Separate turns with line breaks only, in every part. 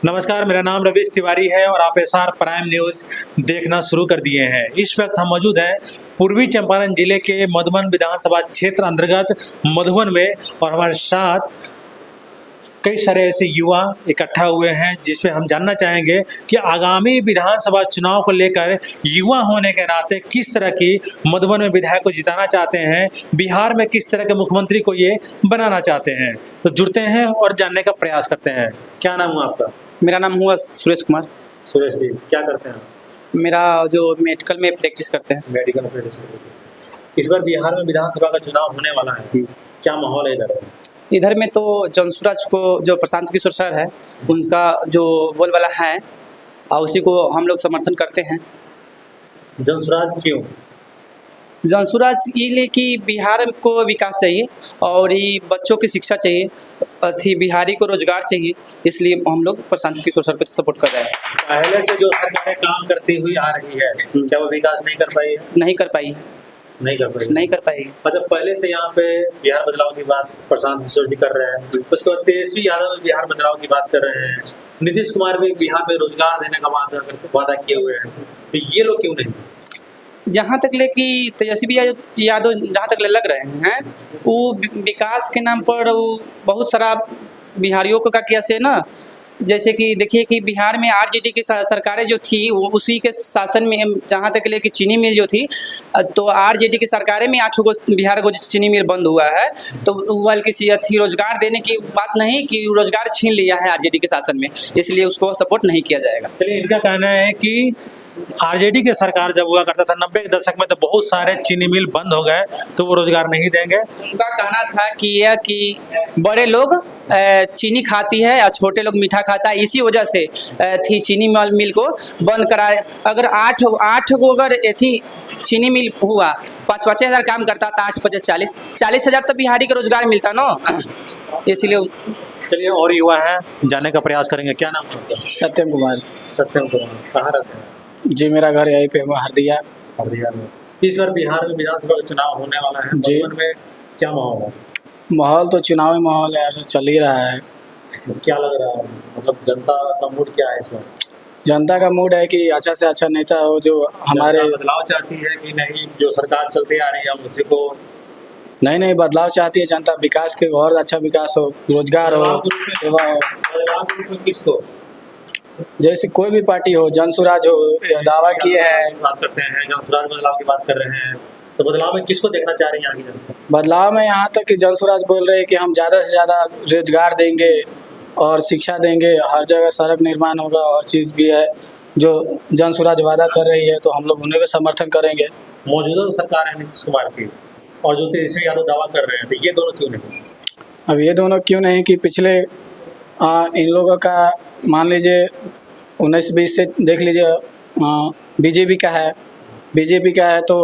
नमस्कार, मेरा नाम रवीश तिवारी है और आप एसआर प्राइम न्यूज़ देखना शुरू कर दिए हैं। इस वक्त हम मौजूद हैं पूर्वी चंपारण जिले के मधुबन विधानसभा क्षेत्र अंतर्गत मधुबन में और हमारे साथ कई सारे ऐसे युवा इकट्ठा हुए हैं जिसमें हम जानना चाहेंगे कि आगामी विधानसभा चुनाव को लेकर युवा होने के नाते किस तरह की मधुबन में विधायक को जिताना चाहते हैं, बिहार में किस तरह के मुख्यमंत्री को ये बनाना चाहते हैं। तो जुड़ते हैं और जानने का प्रयास करते हैं। क्या नाम हुआ आपका?
मेरा नाम हुआ सुरेश कुमार।
सुरेश जी, क्या करते हैं?
मेरा जो मेडिकल में प्रैक्टिस करते हैं।
मेडिकल प्रैक्टिस करते हैं। इस बार बिहार में विधानसभा का चुनाव होने वाला है, क्या माहौल है इधर?
इधर में तो जनसुराज को जो प्रशांत किशोर सर है उनका जो बोलबाला है और उसी को हम लोग समर्थन करते हैं।
जनसुराज क्यों?
जनसुराज ये कि बिहार को विकास चाहिए और ये बच्चों की शिक्षा चाहिए, अथी बिहारी को रोजगार चाहिए, इसलिए हम लोग प्रशांत किशोर सर को सपोर्ट कर रहे हैं।
पहले से जो सरकारें काम करती हुई आ रही है, क्या वो विकास नहीं कर पाई है?
नहीं कर पाई।
मतलब पहले से यहाँ पे बिहार बदलाव की बात प्रशांत किशोर जी कर रहे हैं, उसके बाद तेजस्वी यादव भी बिहार बदलाव की बात कर रहे हैं, नीतीश कुमार भी बिहार में रोजगार देने का वादा किए हुए हैं, तो ये लोग क्यों नहीं?
जहाँ तक ले कि तेजस्वी यादव जहाँ तक ले लग रहे हैं वो विकास के नाम पर वो बहुत सारा बिहारियों को का किया से ना, जैसे कि देखिए कि बिहार में आरजेडी की सरकारें जो थी वो उसी के शासन में जहाँ तक ले कि चीनी मिल जो थी, तो आरजेडी की सरकारें में 8 गो बिहार को चीनी मिल बंद हुआ है, तो वह किसी अथी रोजगार देने की बात नहीं कि रोजगार छीन लिया है आरजेडी के शासन में, इसलिए उसको सपोर्ट नहीं किया जाएगा।
चलिए, इनका कहना है कि आरजेडी की सरकार जब हुआ करता था 90 के दशक में, तो बहुत सारे चीनी मिल बंद हो गए, तो वो रोजगार नहीं देंगे।
उनका कहना था कि यह कि बड़े लोग चीनी खाती है और छोटे लोग मीठा खाता है, इसी वजह से थी चीनी मिल को बंद कराए। अगर आठ गो अगर थी चीनी मिल हुआ, 5-5 हज़ार काम करता था, 8-5 40 हज़ार तो बिहारी का रोजगार मिलता ना, इसलिए।
चलिए, और युवा है, जानने का प्रयास करेंगे। क्या नाम है?
सत्यम कुमार।
सत्यम कुमार, कहाँ रहते हैं?
जी, मेरा घर यहीं पे हरदिया
में। इस बार बिहार में विधानसभा का चुनाव होने वाला है, मधुबन में क्या माहौल है?
माहौल तो चुनावी माहौल है, ऐसा चल ही रहा है।
क्या लग रहा है, मतलब जनता का मूड क्या है इस बार?
जनता का मूड है कि अच्छा से अच्छा नेता हो जो हमारे।
बदलाव चाहती है कि नहीं, जो सरकार चलती आ रही है उसी को?
नहीं, बदलाव चाहती है जनता, विकास के और अच्छा विकास हो, रोजगार हो, सेवा हो।
बदलाव किसको?
जैसे कोई भी पार्टी हो, जनसुराज हो, दावा किए हैं।
बात करते हैं, जनसुराज बदलाव की बात कर रहे हैं, तो बदलाव में किसको देखना चाह रही है आगे जनता?
बदलाव में यहाँ तक कि जनसुराज बोल रहे हैं कि हम ज़्यादा से ज़्यादा रोजगार देंगे और शिक्षा देंगे, हर जगह सड़क निर्माण होगा और चीज़ भी है जो जनसुराज वादा कर रही है, तो हम लोग उन्हें का समर्थन करेंगे।
मौजूदा सरकार है नीतीश कुमार की और जो तेजस्वी यादव दावा कर रहे हैं, तो ये दोनों क्यों नहीं?
अब ये दोनों क्यों नहीं कि पिछले इन लोगों का मान लीजिए 19-20 से देख लीजिए, बीजेपी का है तो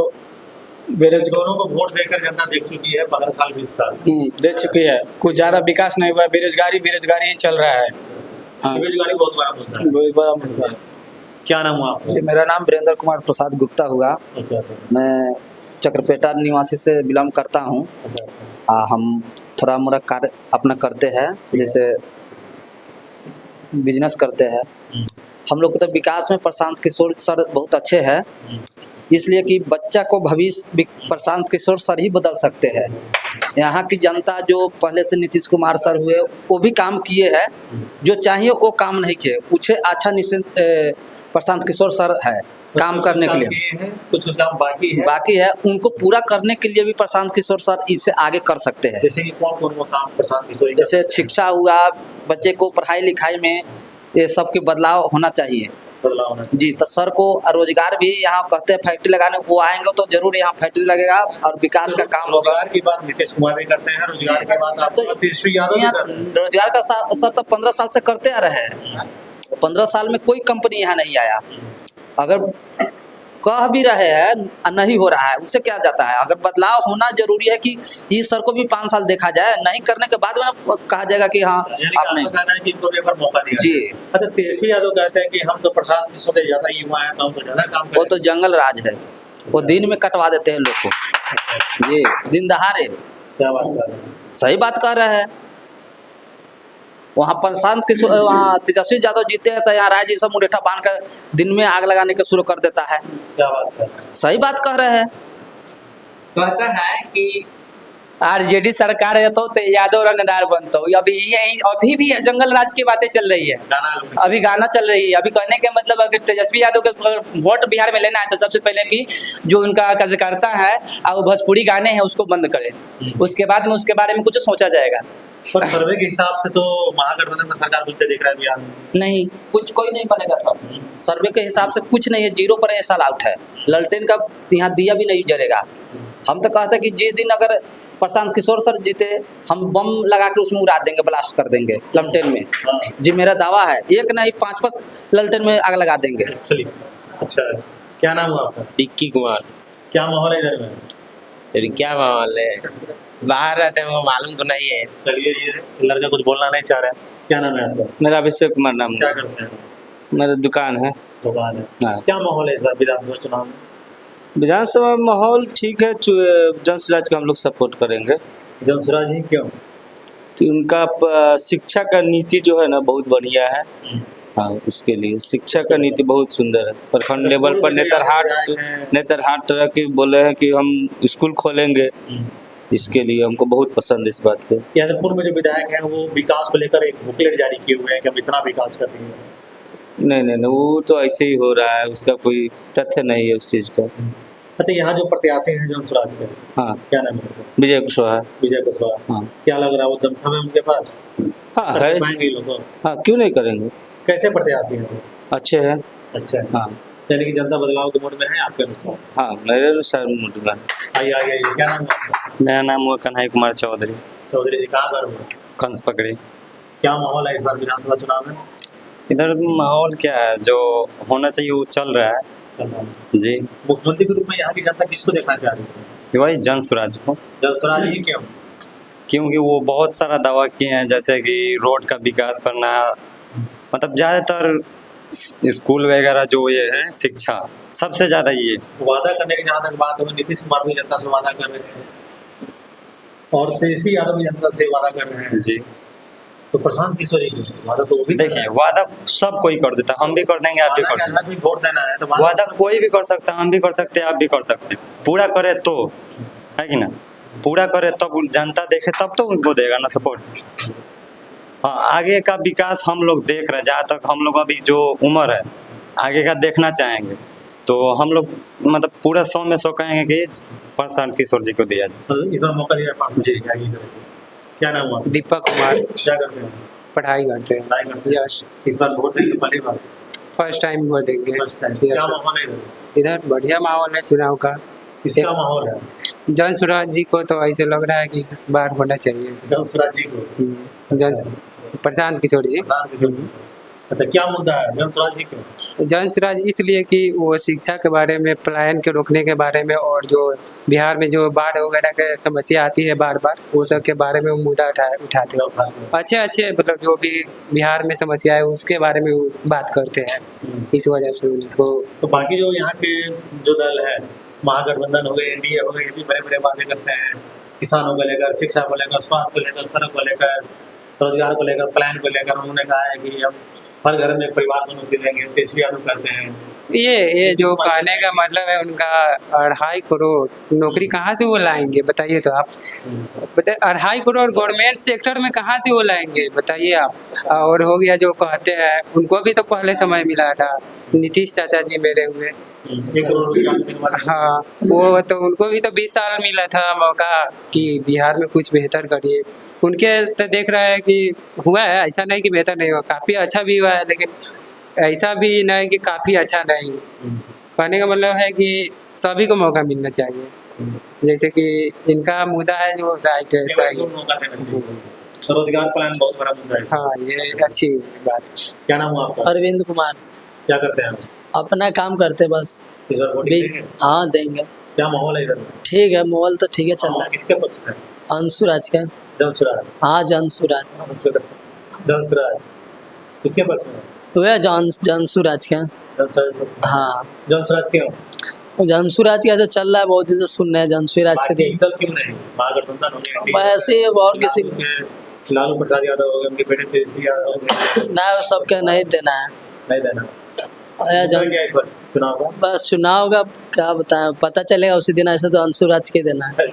दोनों को वोट देकर जनता देख चुकी है, 15 साल 20 साल
दे चुकी है, कुछ ज़्यादा विकास नहीं हुआ, बेरोजगारी ही चल रहा है। हाँ,
बेरोजगारी बहुत बड़ा मुद्दा है।
बहुत बड़ा मुद्दा है।
क्या नाम हुआ आपका?
मेरा नाम वीरेंद्र कुमार प्रसाद गुप्ता हुआ। मैं चक्रपेटा निवासी से बिलोंग करता हूँ। हम थोड़ा मोड़ा कार्य अपना करते हैं, जैसे बिजनेस करते हैं। हम लोग को तो विकास में प्रशांत किशोर सर बहुत अच्छे हैं, इसलिए कि बच्चा को भविष्य प्रशांत किशोर सर ही बदल सकते हैं। यहाँ की जनता जो पहले से नीतीश कुमार सर हुए वो भी काम किए हैं, जो चाहिए वो काम नहीं किए, पूछे अच्छा निश्चिंत प्रशांत किशोर सर है काम करने के लिए।
कुछ काम
बाकी है, उनको पूरा करने के लिए भी प्रशांत किशोर सर इससे आगे कर सकते हैं।
जैसे कि कौन काम प्रशांत किशोर?
जैसे शिक्षा हुआ, बच्चे को पढ़ाई लिखाई में ये सब के बदलाव होना चाहिए जी। तो सर को रोजगार भी यहाँ कहते हैं फैक्ट्री लगाने, वो आएंगे तो जरूर यहाँ फैक्ट्री लगेगा और विकास का काम होगा।
रोजगार की बात नीतीश कुमार भी करते हैं, रोजगार की बात आप तो तेजस्वी यादव
रोजगार का सर तो 15 साल से करते आ रहे हैं। 15 साल में कोई कंपनी यहाँ नहीं आया। अगर कह भी रहे हैं नहीं हो रहा है, उससे क्या जाता है? अगर बदलाव होना जरूरी है कि इस सर को भी 5 साल देखा जाए, नहीं करने के बाद में कहा जाएगा कि हाँ आपने
मौका दिया जी। अच्छा, तेजस्वी यादव कहते हैं कि हम तो प्रशांत किशोर से ज्यादा युवा हैं, हम तो ज्यादा काम।
वो तो जंगल राज है, वो दिन में कटवा देते हैं लोग को जी, दिन दहाड़े।
क्या बात कर रहे हैं?
सही बात कर रहे हैं। वहाँ प्रशांत किशोर, वहाँ तेजस्वी यादव जीते हैं तो यहाँ राय जी सब मुरेठा बांध कर दिन में आग लगाने के शुरू कर देता है।
क्या बात कर रहे हैं?
सही बात कह रहे हैं।
कहता है कि आरजेडी सरकार है तो यादव रंगदार बनता हूँ। अभी भी जंगल राज की बातें चल रही है,
गाना लोग-
अभी गाना चल रही है। अभी कहने के मतलब अगर तेजस्वी यादव के अगर वोट बिहार में लेना है तो सबसे पहले कि जो उनका कार्यकर्ता है और वो भोजपुरी गाने हैं उसको बंद करे, उसके बाद में उसके बारे में कुछ सोचा जाएगा।
पर सर्वे के हिसाब से तो महागठबंधन का सरकार बनते दिख रहा है बिहार में।
नहीं, कुछ कोई नहीं बनेगा सर। सर्वे के हिसाब से कुछ नहीं है, 0 पर ऐसा आउट है। ललटेन का यहाँ दिया भी नहीं जलेगा। हम तो कहते हैं कि जिस दिन अगर प्रशांत किशोर सर जीते, हम बम लगा के उसमें उड़ा देंगे, ब्लास्ट कर देंगे ललटेन में। जी मेरा दावा है, 1 नहीं 5 ललटेन में आग लगा देंगे।
चलिए, अच्छा, क्या नाम हुआ आपका?
विक्की कुमार।
क्या माहौल है इधर में?
फिर क्या माहौल है, बाहर रहते हैं, वो मालूम तो नहीं है।
चलिए, ये लड़का कुछ बोलना नहीं चाह रहा है। क्या नाम है आपका?
मेरा अभिषेक कुमार नाम
क्या करते हैं?
मेरा दुकान है।
दुकान है।
हाँ।
क्या माहौल है इस बार विधानसभा चुनाव में?
विधानसभा माहौल ठीक है, जनसुराज का हम लोग सपोर्ट करेंगे।
जनसुराज ही क्यों?
तो उनका शिक्षा का नीति जो है ना बहुत बढ़िया है। हाँ, उसके लिए शिक्षा का नीति बहुत सुंदर है। प्रखंड लेवल पर नेतरहाट तरह के बोले हैं कि हम स्कूल खोलेंगे, इसके लिए हमको बहुत पसंद है इस बात को।
यादवपुर में जो विधायक हैं वो विकास को लेकर एक बुकलेट जारी किए हुए हैं कि हम इतना विकास कर देंगे।
नहीं, वो तो ऐसे ही हो रहा है, उसका कोई तथ्य नहीं है उस चीज़ का।
अच्छा, यहाँ जो प्रत्याशी हैं जनसुराज के,
हाँ,
क्या नाम है उनका?
विजय कुशवाहा।
विजय कुशवाहा।
हाँ
क्या लग रहा है वो दमखम है उनके पास?
हाँ
कर
है।
पाएंगे ये लोग?
हाँ, क्यों नहीं करेंगे,
कैसे प्रत्याशी हैं वो?
अच्छे हैं।
अच्छा है।
हाँ
यानी कि जनता बदलाव के मूड में है आपके अनुसार?
हाँ, मेरे अनुसार मूड में।
आइए, क्या नाम है आपका?
मेरा नाम हुआ कन्हैया कुमार चौधरी,
चौधरी जी, कहाँ घर हुआ?
कंस पकड़ी।
क्या माहौल है इस बार विधानसभा चुनाव में?
इधर माहौल क्या है, जो होना चाहिए वो चल रहा है
चल रहा है।
जी।
मुख्यमंत्री के रूप में यहाँ की जनता किसको देखना चाह रही है?
वही जन स्वराज को,
जनसुराज ही क्यों?
क्योंकि वो बहुत सारा दावा किए हैं, जैसे कि रोड का विकास करना, मतलब ज़्यादातर स्कूल वगैरह जो ये है शिक्षा सबसे ज़्यादा ये।
वादा करने की जहाँ तक बात हो, नीतीश कुमार भी जनता से वादा कर रहे हैं और तेजस्वी यादव भी जनता से वादा कर रहे हैं।
जी,
तो प्रशांत किशोर जी वादा तो वो भी कर रहे
देखिए
हैं।
वादा सब कोई कर देता, हम भी कर देंगे, आप भी
वादा
कर
के
देंगे।
अंदर भी वोट देना है तो
वादा कोई भी कर सकता है, हम भी कर सकते हैं, आप भी कर सकते हैं। पूरा करे तो, है कि ना? पूरा करे तब जनता देखे तब तो उनको देगा ना सपोर्ट। हाँ, आगे का विकास हम लोग देख रहे हैं, जहाँ तक हम लोग अभी जो उम्र है आगे का देखना चाहेंगे, तो हम लोग मतलब पूरा 100 में 100 कहेंगे कि प्रशांत किशोर जी को दिया जाए।
तो इस बार मौका दिया पास
जी।
क्या नाम हुआ?
दीपक कुमार,
क्या करते हैं?
पढ़ाई करते हैं।
पढ़ाई करते हैं।
यस,
इस बार वोट देंगे पहली बार?
फर्स्ट टाइम वोट देंगे।
First time.
Yes,
क्या
sir।
माहौल है इधर?
इधर बढ़िया माहौल है चुनाव का।
किसका माहौल है?
जनसुराज जी को तो ऐसे लग रहा है कि इस बार होना चाहिए।
जनसुराज जी को?
प्रशांत किशोर जी।
प्रशांत किशोर जी। अच्छा, क्या मुद्दा है जनसुराज जी क्यों?
जनसुराज इसलिए कि वो शिक्षा के बारे में, पलायन के रोकने के बारे में, और जो बिहार में जो बाढ़ वगैरह के समस्या आती है बार बार, वो सब के बारे में वो मुद्दा उठाते हैं। अच्छे मतलब जो भी बिहार में समस्या है उसके बारे में वो बात करते हैं। इस वजह से उनको
तो बाकी जो यहाँ के जो दल है, महागठबंधन हो गए, एनडीए हो गए, ये भी बड़े बड़े वादे करते हैं किसानों को लेकर, शिक्षा को लेकर, स्वास्थ्य को लेकर, सड़क को लेकर, रोजगार को लेकर, प्लान को लेकर। उन्होंने कहा है कि हम हर घर में एक परिवार को नौकरी देंगे, तेजस्वी यादव कहते हैं।
ये जो कहने का मतलब है उनका 2.5 करोड़ नौकरी कहाँ से वो लाएंगे बताइए? तो आप बताइए, 2.5 करोड़ गवर्नमेंट सेक्टर में कहाँ से वो लाएंगे बताइए आप? और हो गया जो कहते हैं, उनको भी तो पहले समय मिला था, नीतीश चाचा जी मेरे हुए।
1 करोड़ रुपया मिलने के बाद
हाँ, वो तो उनको भी तो 20 साल मिला था मौका कि बिहार में कुछ बेहतर करिए। उनके तो देख रहा है कि हुआ है, ऐसा नहीं कि बेहतर नहीं हुआ, काफ़ी अच्छा भी हुआ है, लेकिन ऐसा भी नहीं कि काफ़ी अच्छा नहीं। कहने का मतलब है कि सभी को मौका मिलना चाहिए। जैसे कि इनका मुद्दा है जो राइट है,
केवल
सही।
दो मौका देना चाहिए। तो रोजगार प्लान बहुत बड़ा मुद्दा है।
हाँ, ये अच्छी बात है।
क्या नाम हुआ आपका?
अरविंद कुमार।
क्या करते हैं आप?
अपना काम करते बस।
इस बार वोट
भी
देंगे?
हाँ देंगे।
क्या माहौल है इधर?
ठीक है, मोबाइल तो ठीक है चल रहा
माहौल किसके पक्ष में है?
है। अंशुराज का।
जनसुराज।
हाँ जनसुराज।
जनसुराज किसके पक्ष में है?
वह जनसुराज का।
जनसुराज।
हाँ,
जनसुराज क्यों?
जनसुराज का जो चल रहा है बहुत दिन से सुन रहे हैं जनसुराज के
बाकी
देख।
दल क्यों नहीं? महागठबंधन हो गया,
वैसे ही और किसी
के लालू प्रसाद यादव हो गए, उनके बेटे तेजस्वी यादव हो गए,
ना वो सबका नहीं देना है।
नहीं देना।
आया
मुद्दा
जान
क्या है इस पर चुनाव का?
बस चुनाव का क्या बताएं, पता चलेगा उसी दिन, ऐसे तो अंशुराज के देना है।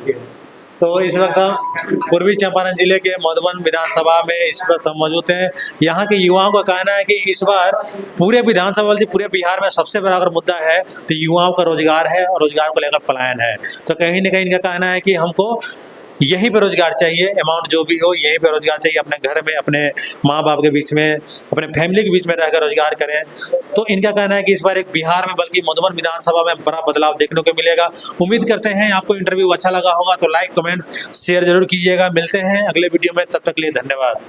तो इस वक्त हम पूर्वी चंपारण जिले के मधुबन विधानसभा में इस वक्त हम मौजूद हैं। यहाँ के युवाओं का कहना है कि इस बार पूरे विधानसभा से पूरे बिहार में सबसे बड़ा अगर मुद्दा है तो युवाओं का रोजगार है और रोजगार को लेकर पलायन है। तो कहीं ना कहीं इनका कहना है कि हमको यहीं पे रोजगार चाहिए, अमाउंट जो भी हो यहीं पे रोजगार चाहिए, अपने घर में अपने माँ बाप के बीच में अपने फैमिली के बीच में रहकर रोजगार करें। तो इनका कहना है कि इस बार एक बिहार में बल्कि मधुबन विधानसभा में बड़ा बदलाव देखने को मिलेगा। उम्मीद करते हैं आपको इंटरव्यू अच्छा लगा होगा, तो लाइक कमेंट्स शेयर जरूर कीजिएगा। मिलते हैं अगले वीडियो में, तब तक के लिए धन्यवाद।